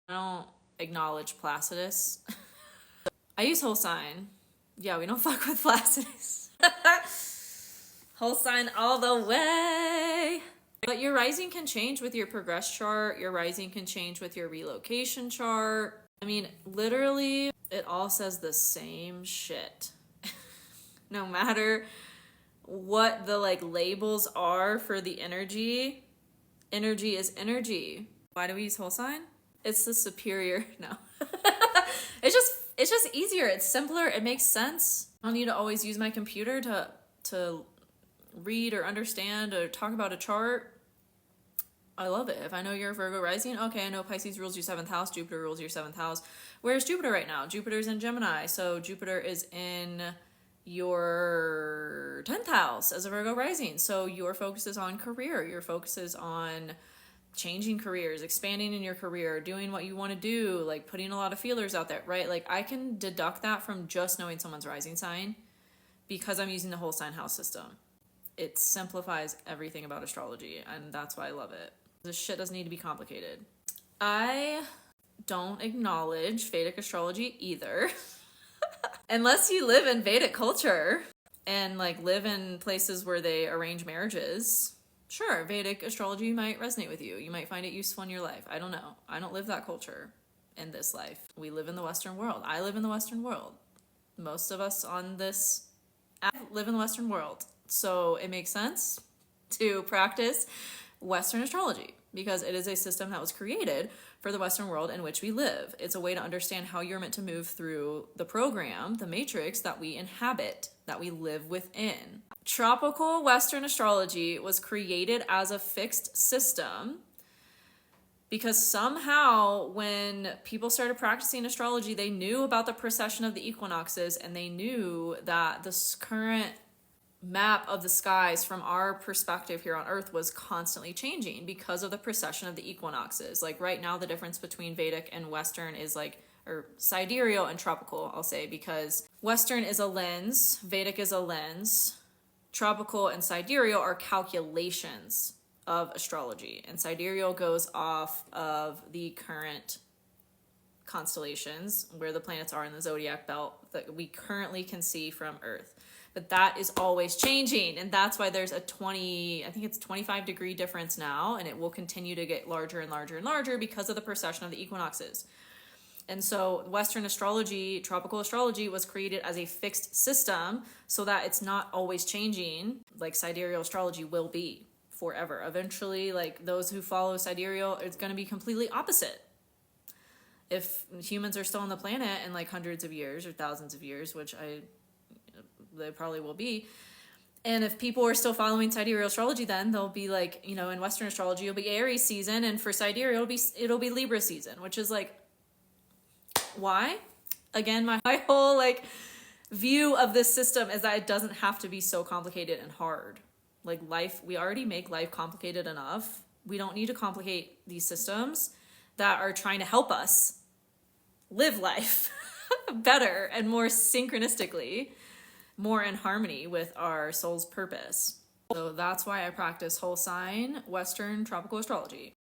I don't acknowledge Placidus. I use whole sign. Yeah, we don't fuck with Placidus. Whole sign all the way. But your rising can change with your progress chart. Your rising can change with your relocation chart. I mean, literally, it all says the same shit. No matter what the like labels are for the energy, energy is energy. Why do we use whole sign? It's the superior, no. it's just easier. It's simpler. It makes sense. I don't need to always use my computer to read or understand or talk about a chart. I love it. If I know you're a Virgo rising, okay, I know Pisces rules your 7th house, Jupiter rules your 7th house. Where's Jupiter right now? Jupiter's in Gemini, so Jupiter is in your 10th house as a Virgo rising. So your focus is on career. Your focus is on changing careers, expanding in your career, doing what you want to do, like putting a lot of feelers out there, right? Like I can deduct that from just knowing someone's rising sign because I'm using the whole sign house system. It simplifies everything about astrology, and that's why I love it. This shit doesn't need to be complicated. I don't acknowledge Vedic astrology either. Unless you live in Vedic culture and like live in places where they arrange marriages. Sure, Vedic astrology might resonate with you. You might find it useful in your life. I don't know. I don't live that culture in this life. We live in the Western world. I live in the Western world. Most of us on this app live in the Western world. So it makes sense to practice Western astrology because it is a system that was created for the Western world in which we live. It's a way to understand how you're meant to move through the program, the matrix that we inhabit, that we live within. Tropical Western astrology was created as a fixed system because somehow when people started practicing astrology, they knew about the precession of the equinoxes and they knew that this current map of the skies from our perspective here on Earth was constantly changing because of the precession of the equinoxes. Like right now, the difference between Vedic and Western is like, or sidereal and tropical, I'll say, because Western is a lens, Vedic is a lens, tropical and sidereal are calculations of astrology, and sidereal goes off of the current constellations where the planets are in the zodiac belt that we currently can see from Earth. But that is always changing, and that's why there's a 25-degree difference now, and it will continue to get larger and larger and larger because of the precession of the equinoxes. And so Western astrology, tropical astrology, was created as a fixed system so that it's not always changing like sidereal astrology will be forever. Eventually, like those who follow sidereal, it's going to be completely opposite. If humans are still on the planet in like hundreds of years or thousands of years, which they probably will be. And if people are still following sidereal astrology, then they'll be like, you know, in Western astrology, it'll be Aries season. And for sidereal, it'll be Libra season, which is like, why? Again, my whole like view of this system is that it doesn't have to be so complicated and hard. Like life, we already make life complicated enough. We don't need to complicate these systems that are trying to help us live life better and more synchronistically, more in harmony with our soul's purpose. So that's why I practice whole sign Western tropical astrology.